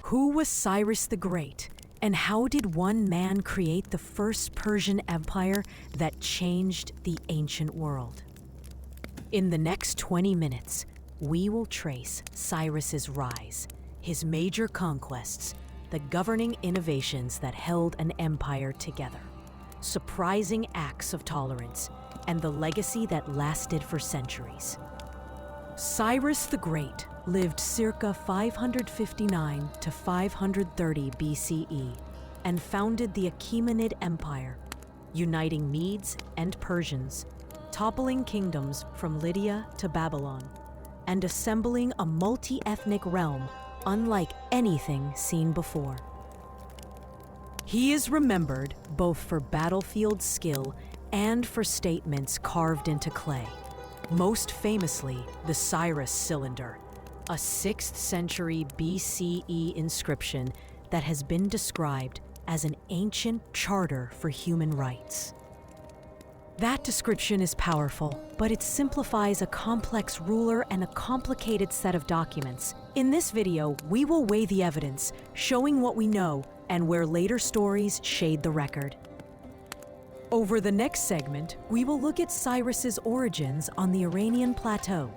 Who was Cyrus the Great, and how did one man create the first Persian Empire that changed the ancient world? In the next 20 minutes, we will trace Cyrus's rise, his major conquests, the governing innovations that held an empire together, surprising acts of tolerance, and the legacy that lasted for centuries. Cyrus the Great lived circa 559 to 530 BCE and founded the Achaemenid Empire, uniting Medes and Persians, toppling kingdoms from Lydia to Babylon, and assembling a multi-ethnic realm unlike anything seen before. He is remembered both for battlefield skill and for statements carved into clay, most famously the Cyrus cylinder, a 6th century BCE inscription that has been described as an ancient charter for human rights. That description is powerful, but it simplifies a complex ruler and a complicated set of documents. In this video, we will weigh the evidence, showing what we know and where later stories shade the record. Over the next segment, we will look at Cyrus's origins on the Iranian plateau,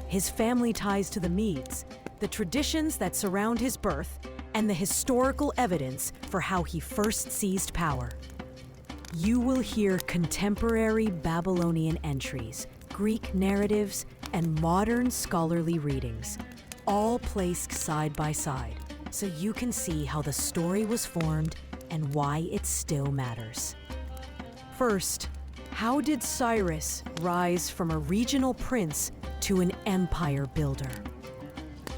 his family ties to the Medes, the traditions that surround his birth, and the historical evidence for how he first seized power. You will hear contemporary Babylonian entries, Greek narratives, and modern scholarly readings, all placed side by side, so you can see how the story was formed and why it still matters. First, how did Cyrus rise from a regional prince to an empire builder?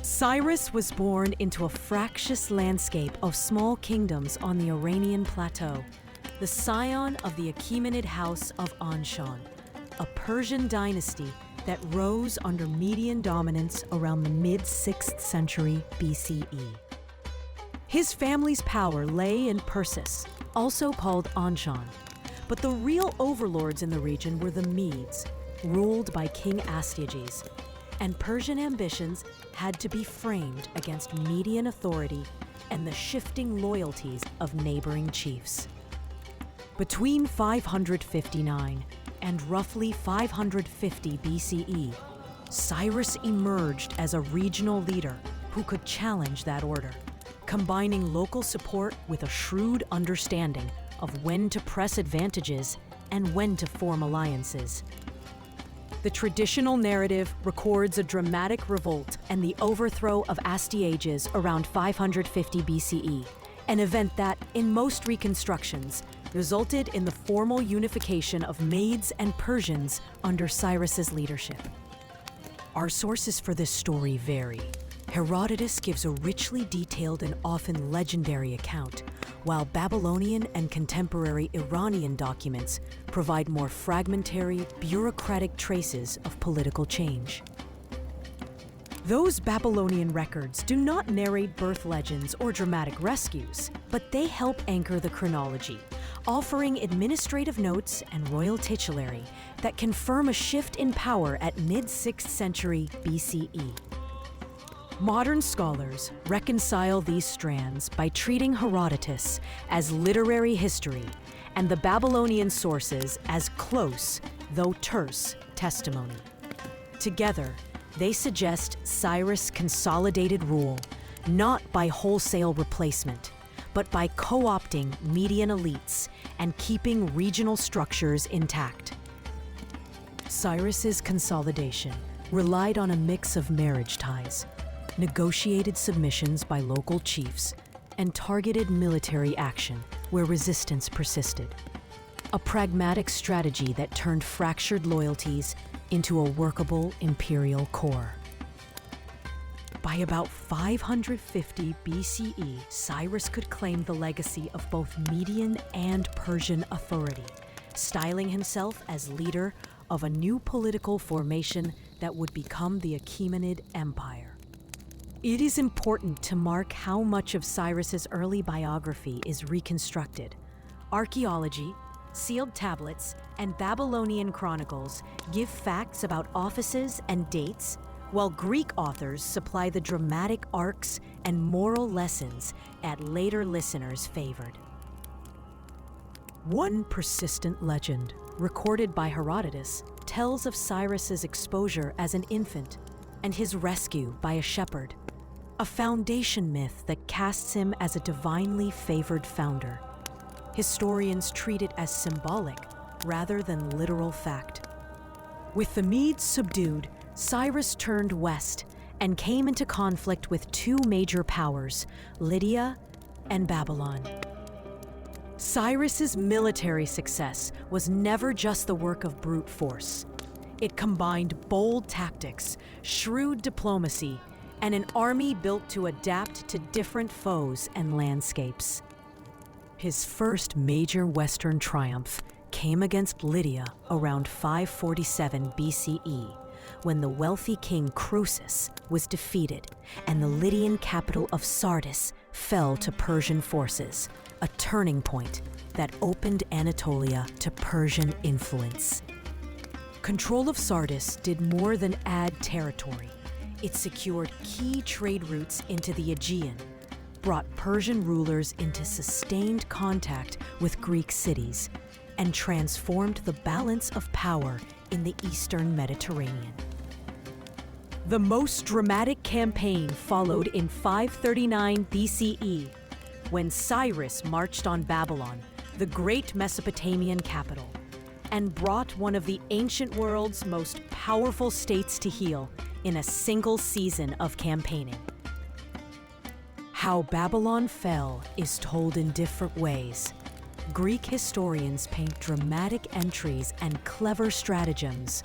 Cyrus was born into a fractious landscape of small kingdoms on the Iranian plateau, the scion of the Achaemenid house of Anshan, a Persian dynasty that rose under Median dominance around the mid-6th century BCE. His family's power lay in Persis, also called Anshan, but the real overlords in the region were the Medes, ruled by King Astyages, and Persian ambitions had to be framed against Median authority and the shifting loyalties of neighboring chiefs. Between 559 and roughly 550 BCE, Cyrus emerged as a regional leader who could challenge that order, combining local support with a shrewd understanding of when to press advantages and when to form alliances. The traditional narrative records a dramatic revolt and the overthrow of Astyages around 550 BCE, an event that, in most reconstructions, resulted in the formal unification of Medes and Persians under Cyrus's leadership. Our sources for this story vary. Herodotus gives a richly detailed and often legendary account, while Babylonian and contemporary Iranian documents provide more fragmentary, bureaucratic traces of political change. Those Babylonian records do not narrate birth legends or dramatic rescues, but they help anchor the chronology, offering administrative notes and royal titulary that confirm a shift in power at mid-6th century BCE. Modern scholars reconcile these strands by treating Herodotus as literary history and the Babylonian sources as close, though terse, testimony. Together, they suggest Cyrus consolidated rule, not by wholesale replacement, but by co-opting Median elites and keeping regional structures intact. Cyrus's consolidation relied on a mix of marriage ties, negotiated submissions by local chiefs, and targeted military action where resistance persisted. A pragmatic strategy that turned fractured loyalties into a workable imperial core. By about 550 BCE, Cyrus could claim the legacy of both Median and Persian authority, styling himself as leader of a new political formation that would become the Achaemenid Empire. It is important to mark how much of Cyrus's early biography is reconstructed. Archaeology, sealed tablets, and Babylonian chronicles give facts about offices and dates, while Greek authors supply the dramatic arcs and moral lessons at later listeners' favored. One persistent legend, recorded by Herodotus, tells of Cyrus's exposure as an infant and his rescue by a shepherd, a foundation myth that casts him as a divinely favored founder. Historians treat it as symbolic rather than literal fact. With the Medes subdued, Cyrus turned west and came into conflict with two major powers, Lydia and Babylon. Cyrus's military success was never just the work of brute force. It combined bold tactics, shrewd diplomacy, and an army built to adapt to different foes and landscapes. His first major Western triumph came against Lydia around 547 BCE, when the wealthy king Croesus was defeated and the Lydian capital of Sardis fell to Persian forces, a turning point that opened Anatolia to Persian influence. Control of Sardis did more than add territory. It secured key trade routes into the Aegean, brought Persian rulers into sustained contact with Greek cities, and transformed the balance of power in the Eastern Mediterranean. The most dramatic campaign followed in 539 BCE, when Cyrus marched on Babylon, the great Mesopotamian capital, and brought one of the ancient world's most powerful states to heel in a single season of campaigning. How Babylon fell is told in different ways. Greek historians paint dramatic entries and clever stratagems,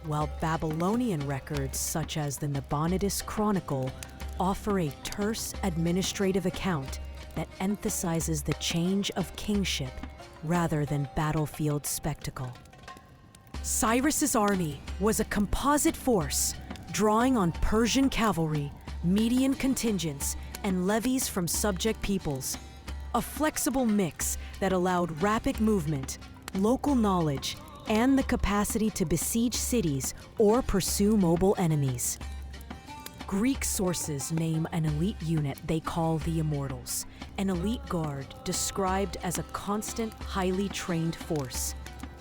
while Babylonian records such as the Nabonidus Chronicle offer a terse administrative account that emphasizes the change of kingship rather than battlefield spectacle. Cyrus's army was a composite force, drawing on Persian cavalry, Median contingents, and levies from subject peoples, a flexible mix that allowed rapid movement, local knowledge, and the capacity to besiege cities or pursue mobile enemies. Greek sources name an elite unit they call the Immortals, an elite guard described as a constant, highly trained force.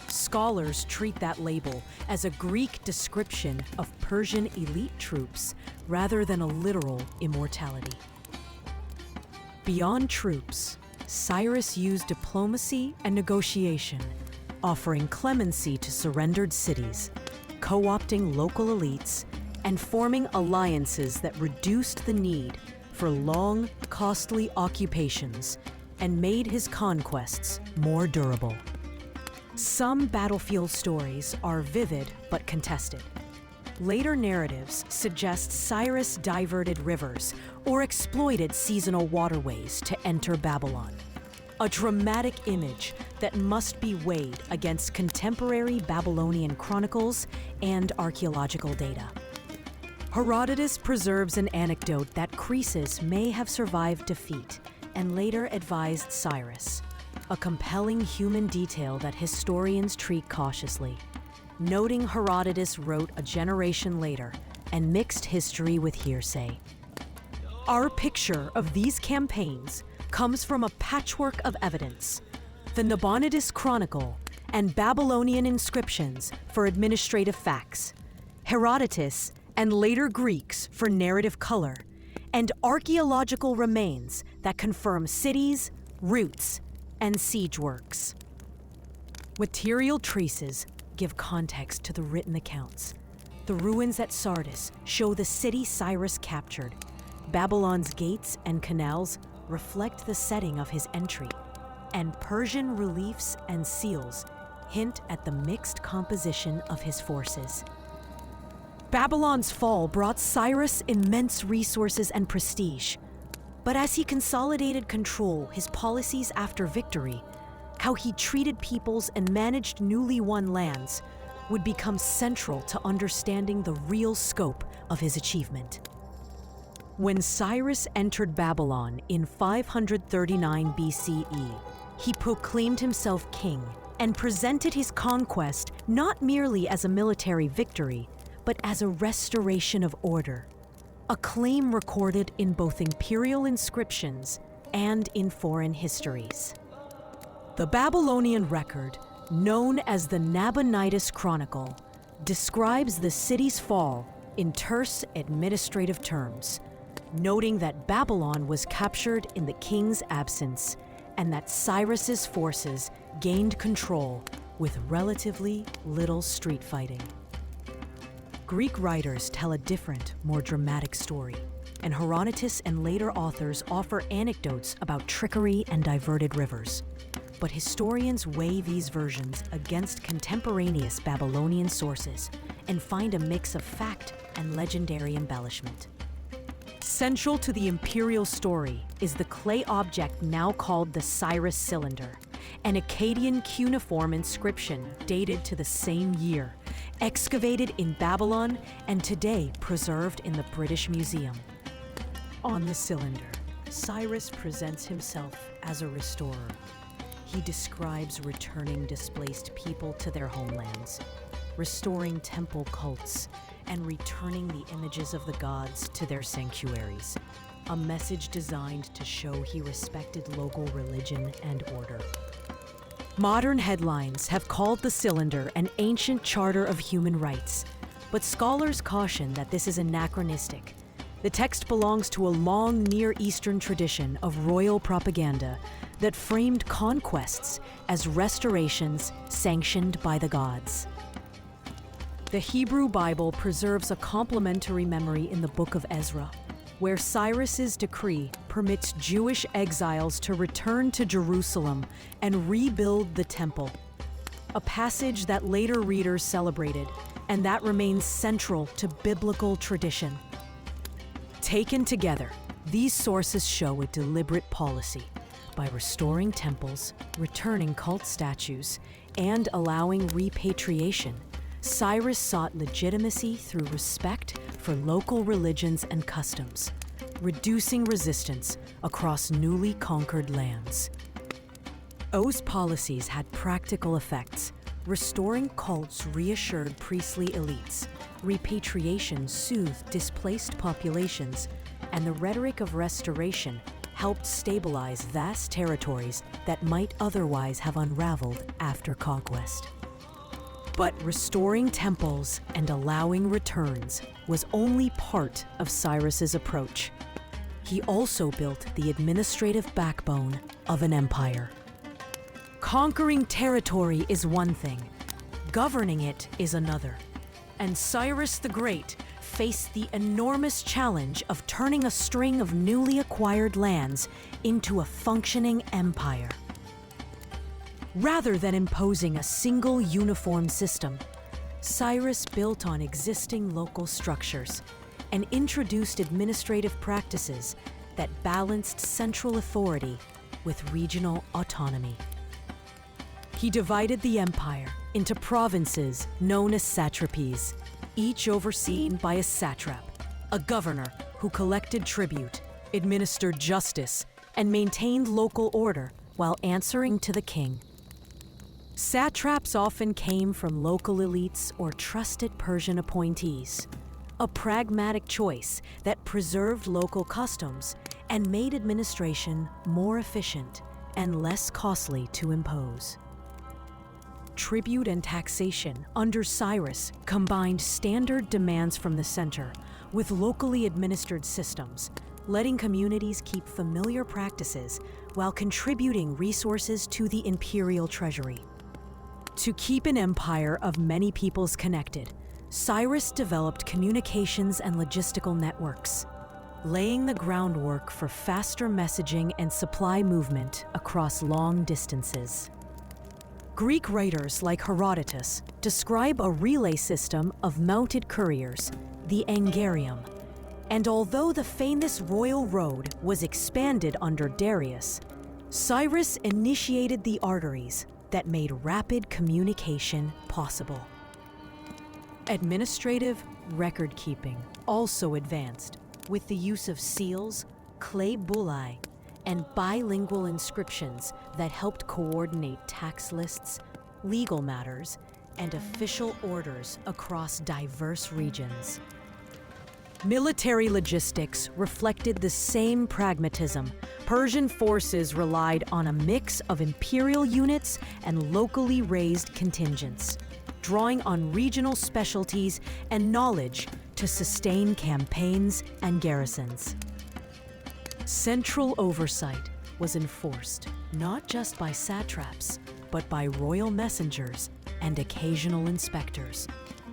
Scholars treat that label as a Greek description of Persian elite troops rather than a literal immortality. Beyond troops, Cyrus used diplomacy and negotiation, offering clemency to surrendered cities, co-opting local elites, and forming alliances that reduced the need for long, costly occupations and made his conquests more durable. Some battlefield stories are vivid but contested. Later narratives suggest Cyrus diverted rivers or exploited seasonal waterways to enter Babylon, a dramatic image that must be weighed against contemporary Babylonian chronicles and archaeological data. Herodotus preserves an anecdote that Croesus may have survived defeat and later advised Cyrus, a compelling human detail that historians treat cautiously, noting Herodotus wrote a generation later and mixed history with hearsay. Our picture of these campaigns comes from a patchwork of evidence: the Nabonidus Chronicle and Babylonian inscriptions for administrative facts, Herodotus and later Greeks for narrative color, and archaeological remains that confirm cities, routes, and siege works. Material traces give context to the written accounts. The ruins at Sardis show the city Cyrus captured. Babylon's gates and canals reflect the setting of his entry, and Persian reliefs and seals hint at the mixed composition of his forces. Babylon's fall brought Cyrus immense resources and prestige, but as he consolidated control, his policies after victory, how he treated peoples and managed newly won lands, would become central to understanding the real scope of his achievement. When Cyrus entered Babylon in 539 BCE, he proclaimed himself king and presented his conquest not merely as a military victory, but as a restoration of order, a claim recorded in both imperial inscriptions and in foreign histories. The Babylonian record, known as the Nabonidus Chronicle, describes the city's fall in terse administrative terms, noting that Babylon was captured in the king's absence and that Cyrus's forces gained control with relatively little street fighting. Greek writers tell a different, more dramatic story, and Herodotus and later authors offer anecdotes about trickery and diverted rivers. But historians weigh these versions against contemporaneous Babylonian sources and find a mix of fact and legendary embellishment. Central to the imperial story is the clay object now called the Cyrus cylinder, an Akkadian cuneiform inscription dated to the same year, excavated in Babylon and today preserved in the British Museum. On the cylinder, Cyrus presents himself as a restorer. He describes returning displaced people to their homelands, restoring temple cults, and returning the images of the gods to their sanctuaries, a message designed to show he respected local religion and order. Modern headlines have called the cylinder an ancient charter of human rights, but scholars caution that this is anachronistic. The text belongs to a long Near Eastern tradition of royal propaganda that framed conquests as restorations sanctioned by the gods. The Hebrew Bible preserves a complementary memory in the Book of Ezra, where Cyrus's decree permits Jewish exiles to return to Jerusalem and rebuild the temple, a passage that later readers celebrated and that remains central to biblical tradition. Taken together, these sources show a deliberate policy. By restoring temples, returning cult statues, and allowing repatriation, Cyrus sought legitimacy through respect for local religions and customs, reducing resistance across newly conquered lands. O's policies had practical effects. Restoring cults reassured priestly elites, repatriation soothed displaced populations, and the rhetoric of restoration helped stabilize vast territories that might otherwise have unraveled after conquest. But restoring temples and allowing returns was only part of Cyrus's approach. He also built the administrative backbone of an empire. Conquering territory is one thing, governing it is another. And Cyrus the Great faced the enormous challenge of turning a string of newly acquired lands into a functioning empire. Rather than imposing a single uniform system, Cyrus built on existing local structures and introduced administrative practices that balanced central authority with regional autonomy. He divided the empire into provinces known as satrapies, each overseen by a satrap, a governor who collected tribute, administered justice, and maintained local order while answering to the king. Satraps often came from local elites or trusted Persian appointees, a pragmatic choice that preserved local customs and made administration more efficient and less costly to impose. Tribute and taxation under Cyrus combined standard demands from the center with locally administered systems, letting communities keep familiar practices while contributing resources to the imperial treasury. To keep an empire of many peoples connected, Cyrus developed communications and logistical networks, laying the groundwork for faster messaging and supply movement across long distances. Greek writers like Herodotus describe a relay system of mounted couriers, the Angarium, and although the famous royal road was expanded under Darius, Cyrus initiated the arteries that made rapid communication possible. Administrative record-keeping also advanced with the use of seals, clay bullae, and bilingual inscriptions that helped coordinate tax lists, legal matters, and official orders across diverse regions. Military logistics reflected the same pragmatism. Persian forces relied on a mix of imperial units and locally raised contingents, drawing on regional specialties and knowledge to sustain campaigns and garrisons. Central oversight was enforced not just by satraps, but by royal messengers and occasional inspectors,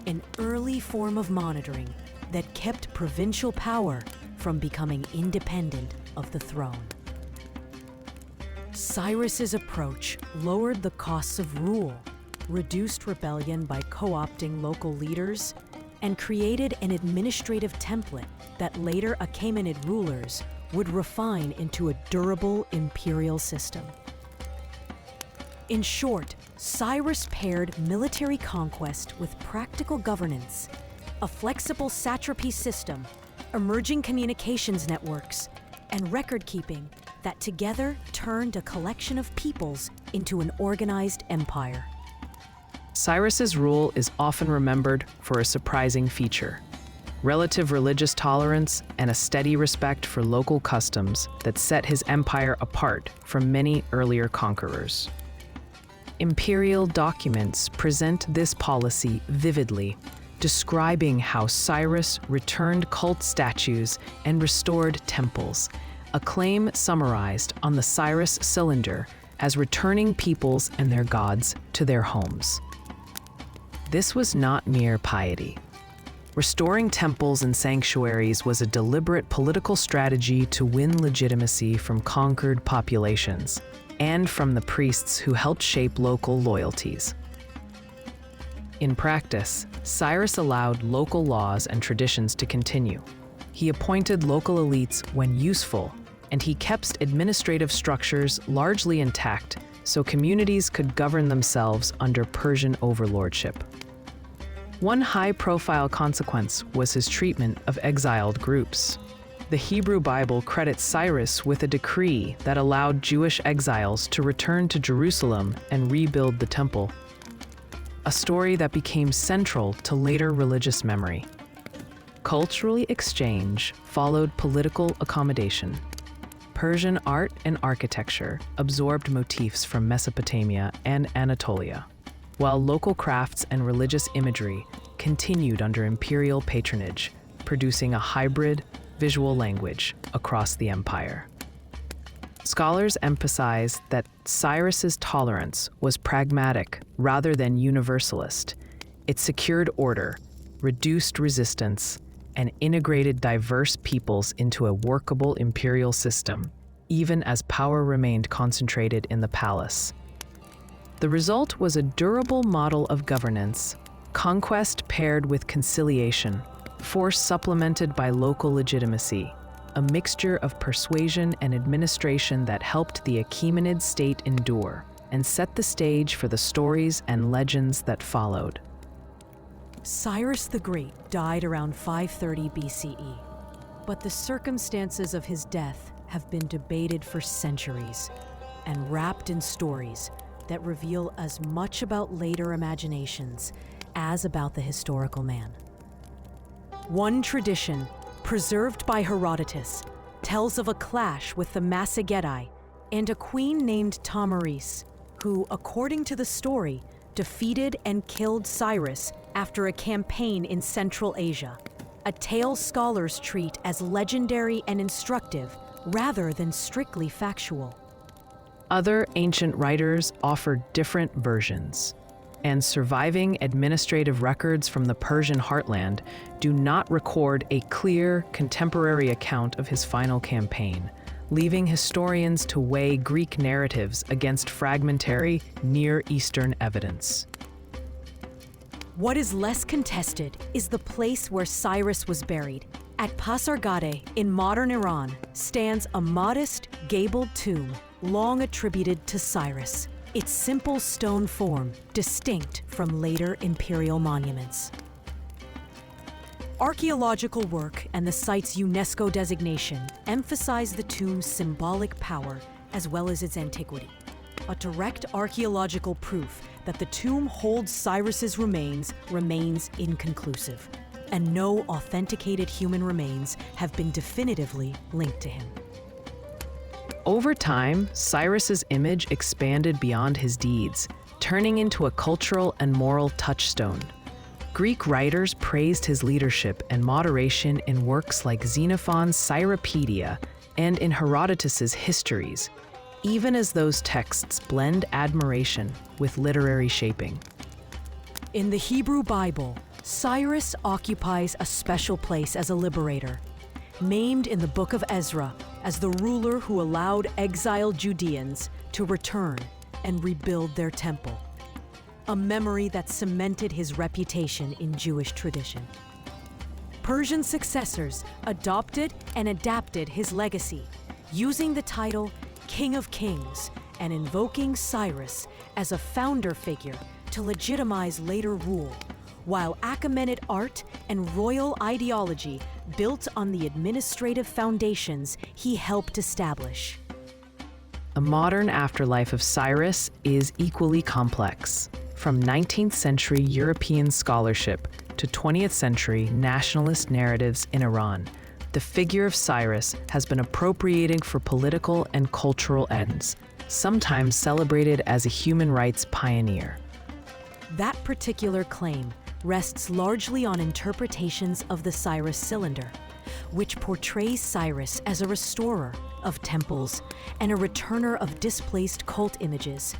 an early form of monitoring that kept provincial power from becoming independent of the throne. Cyrus's approach lowered the costs of rule, reduced rebellion by co-opting local leaders, and created an administrative template that later Achaemenid rulers would refine into a durable imperial system. In short, Cyrus paired military conquest with practical governance, a flexible satrapy system, emerging communications networks, and record-keeping that together turned a collection of peoples into an organized empire. Cyrus's rule is often remembered for a surprising feature: relative religious tolerance and a steady respect for local customs that set his empire apart from many earlier conquerors. Imperial documents present this policy vividly, describing how Cyrus returned cult statues and restored temples, a claim summarized on the Cyrus cylinder as returning peoples and their gods to their homes. This was not mere piety. Restoring temples and sanctuaries was a deliberate political strategy to win legitimacy from conquered populations and from the priests who helped shape local loyalties. In practice, Cyrus allowed local laws and traditions to continue. He appointed local elites when useful, and he kept administrative structures largely intact so communities could govern themselves under Persian overlordship. One high-profile consequence was his treatment of exiled groups. The Hebrew Bible credits Cyrus with a decree that allowed Jewish exiles to return to Jerusalem and rebuild the temple, a story that became central to later religious memory. Cultural exchange followed political accommodation. Persian art and architecture absorbed motifs from Mesopotamia and Anatolia, while local crafts and religious imagery continued under imperial patronage, producing a hybrid visual language across the empire. Scholars emphasize that Cyrus's tolerance was pragmatic rather than universalist. It secured order, reduced resistance, and integrated diverse peoples into a workable imperial system, even as power remained concentrated in the palace. The result was a durable model of governance, conquest paired with conciliation, force supplemented by local legitimacy, a mixture of persuasion and administration that helped the Achaemenid state endure and set the stage for the stories and legends that followed. Cyrus the Great died around 530 BCE, but the circumstances of his death have been debated for centuries and wrapped in stories that reveal as much about later imaginations as about the historical man. One tradition, preserved by Herodotus, tells of a clash with the Massagetae and a queen named Tamaris, who, according to the story, defeated and killed Cyrus after a campaign in Central Asia, a tale scholars treat as legendary and instructive rather than strictly factual. Other ancient writers offered different versions, and surviving administrative records from the Persian heartland do not record a clear, contemporary account of his final campaign, leaving historians to weigh Greek narratives against fragmentary Near Eastern evidence. What is less contested is the place where Cyrus was buried. At Pasargadae in modern Iran stands a modest, gabled tomb long attributed to Cyrus, its simple stone form distinct from later imperial monuments. Archaeological work and the site's UNESCO designation emphasize the tomb's symbolic power as well as its antiquity. a direct archaeological proof that the tomb holds Cyrus's remains remains inconclusive, and no authenticated human remains have been definitively linked to him. Over time, Cyrus's image expanded beyond his deeds, turning into a cultural and moral touchstone. Greek writers praised his leadership and moderation in works like Xenophon's Cyropaedia and in Herodotus's Histories, even as those texts blend admiration with literary shaping. In the Hebrew Bible, Cyrus occupies a special place as a liberator, named in the Book of Ezra as the ruler who allowed exiled Judeans to return and rebuild their temple, a memory that cemented his reputation in Jewish tradition. Persian successors adopted and adapted his legacy, using the title King of Kings and invoking Cyrus as a founder figure to legitimize later rule, while Achaemenid art and royal ideology built on the administrative foundations he helped establish. A modern afterlife of Cyrus is equally complex. From 19th century European scholarship to 20th century nationalist narratives in Iran, the figure of Cyrus has been appropriated for political and cultural ends, sometimes celebrated as a human rights pioneer. That particular claim rests largely on interpretations of the Cyrus cylinder, which portrays Cyrus as a restorer of temples and a returner of displaced cult images,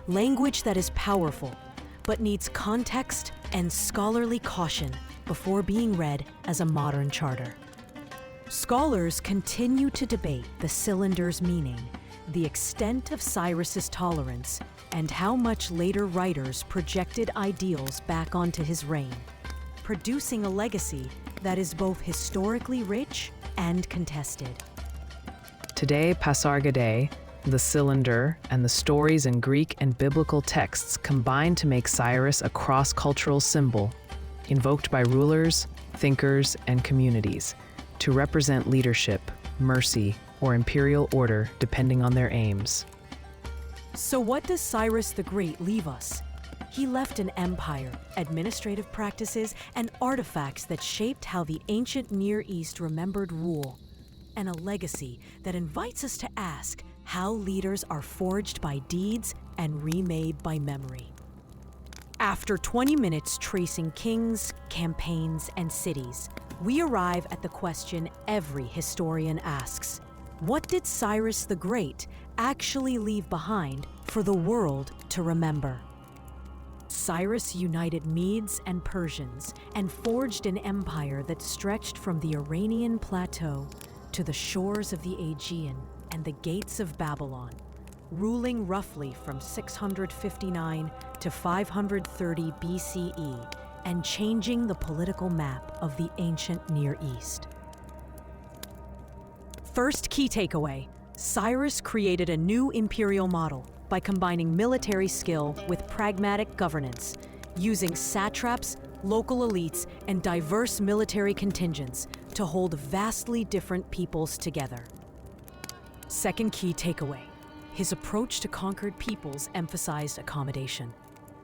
language that is powerful but needs context and scholarly caution before being read as a modern charter. Scholars continue to debate the cylinder's meaning, the extent of Cyrus's tolerance, and how much later writers projected ideals back onto his reign, producing a legacy that is both historically rich and contested. Today, Pasargadae, the cylinder, and the stories in Greek and biblical texts combine to make Cyrus a cross-cultural symbol, invoked by rulers, thinkers, and communities to represent leadership, mercy, or imperial order depending on their aims. So what does Cyrus the Great leave us? He left an empire, administrative practices, and artifacts that shaped how the ancient Near East remembered rule, and a legacy that invites us to ask how leaders are forged by deeds and remade by memory. After 20 minutes tracing kings, campaigns, and cities, we arrive at the question every historian asks: what did Cyrus the Great actually leave behind for the world to remember? Cyrus united Medes and Persians and forged an empire that stretched from the Iranian plateau to the shores of the Aegean and the gates of Babylon, ruling roughly from 659 to 530 BCE and changing the political map of the ancient Near East. First key takeaway: Cyrus created a new imperial model by combining military skill with pragmatic governance, using satraps, local elites, and diverse military contingents to hold vastly different peoples together. Second key takeaway: his approach to conquered peoples emphasized accommodation.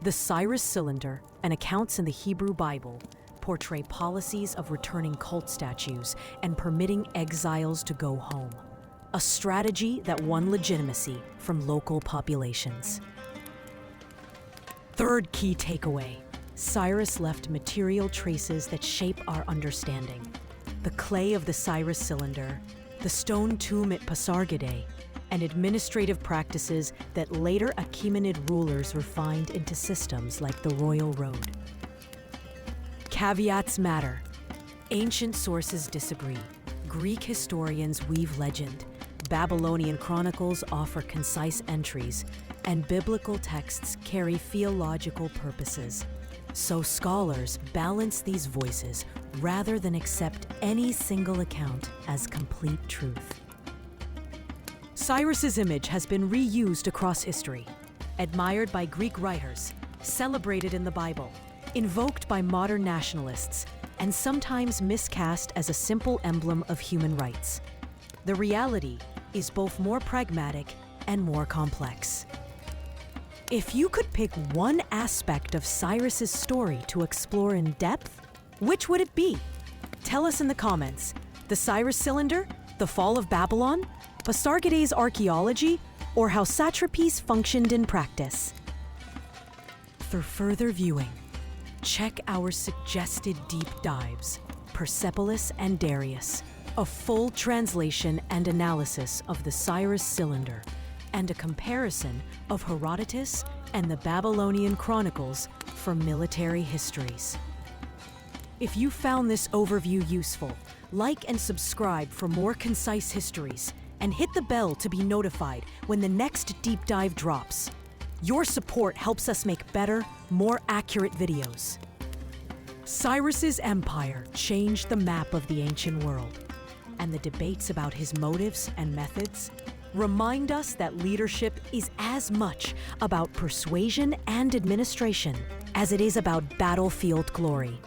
The Cyrus cylinder and accounts in the Hebrew Bible portray policies of returning cult statues and permitting exiles to go home, a strategy that won legitimacy from local populations. Third key takeaway: Cyrus left material traces that shape our understanding. The clay of the Cyrus cylinder, the stone tomb at Pasargadae, and administrative practices that later Achaemenid rulers refined into systems like the Royal Road. Caveats matter. Ancient sources disagree. Greek historians weave legend. Babylonian chronicles offer concise entries, and biblical texts carry theological purposes. So scholars balance these voices rather than accept any single account as complete truth. Cyrus's image has been reused across history, admired by Greek writers, celebrated in the Bible, invoked by modern nationalists, and sometimes miscast as a simple emblem of human rights. The reality is both more pragmatic and more complex. If you could pick one aspect of Cyrus's story to explore in depth, which would it be? Tell us in the comments. The Cyrus cylinder, the fall of Babylon, Pasargade's archaeology, or how satrapies functioned in practice. For further viewing, check our suggested deep dives, Persepolis and Darius, a full translation and analysis of the Cyrus cylinder, and a comparison of Herodotus and the Babylonian chronicles for military histories. If you found this overview useful, like and subscribe for more concise histories, and hit the bell to be notified when the next deep dive drops. Your support helps us make better, more accurate videos. Cyrus's empire changed the map of the ancient world, and the debates about his motives and methods remind us that leadership is as much about persuasion and administration as it is about battlefield glory.